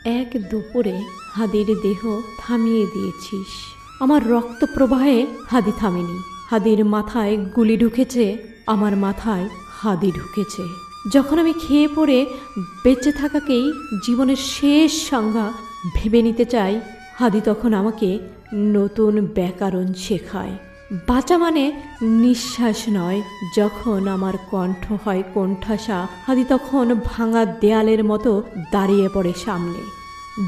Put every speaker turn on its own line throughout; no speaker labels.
এক দুপুরে হাদির দেহ থামিয়ে দিয়েছিস। আমার রক্ত প্রবাহে হাদি থামেনি। হাদির মাথায় গুলি ঢুকেছে, আমার মাথায় হাদি ঢুকেছে। যখন আমি খেয়ে পড়ে বেঁচে থাকাকেই জীবনের শেষ সংজ্ঞা ভেবে নিতে চাই, হাদি তখন আমাকে নতুন ব্যাকরণ শেখায়। বাঁচা মানে নিঃশ্বাস নয়। যখন আমার কণ্ঠ হয় কোণঠাসা, হাদি তখন ভাঙা দেয়ালের মতো দাঁড়িয়ে পড়ে সামনে।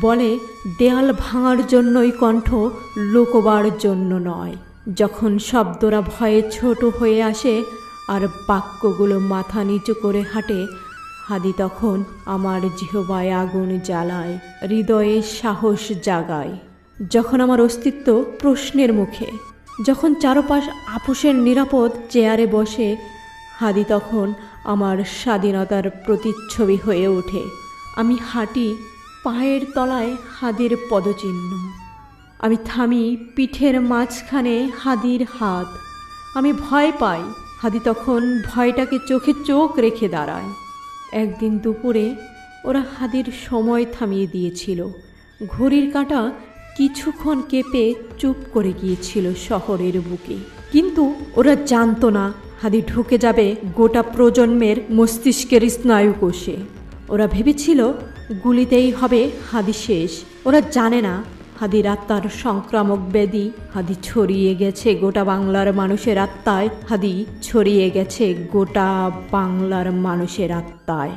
বলে, দেয়াল ভাঙার জন্যই কণ্ঠ, লুকোবার জন্য নয়। যখন শব্দরা ভয়ে ছোট হয়ে আসে আর বাক্যগুলো মাথা নিচু করে হাঁটে, হাদি তখন আমার জিহ্বায় আগুন জ্বালায়, হৃদয়ে সাহস জাগায়। যখন আমার অস্তিত্ব প্রশ্নের মুখে, যখন চারপাশ আপোষের নিরাপদ চেয়ারে বসে, হাদি তখন আমার স্বাধীনতার প্রতিচ্ছবি হয়ে ওঠে। আমি হাঁটি, পায়ের তলায় হাদির পদচিহ্ন। আমি থামি, পিঠের মাঝখানে হাদির হাত। আমি ভয় পাই, হাদি তখন ভয়টাকে চোখে চোখ রেখে দাঁড়ায়। একদিন দুপুরে ওরা হাদির সময় থামিয়ে দিয়েছিল। ঘড়ির কাঁটা কিছুক্ষণ কেঁপে চুপ করে গিয়েছিল শহরের বুকে। কিন্তু ওরা জানতো না হাদি ঢুকে যাবে গোটা প্রজন্মের মস্তিষ্কের স্নায়ুকোষে। ওরা ভেবেছিল গুলিতেই হবে হাদি শেষ। ওরা জানে না হাদির আত্মার সংক্রামক ব্যাধি। হাদি ছড়িয়ে গেছে গোটা বাংলার মানুষের আত্মায়। হাদি ছড়িয়ে গেছে গোটা বাংলার মানুষের আত্মায়।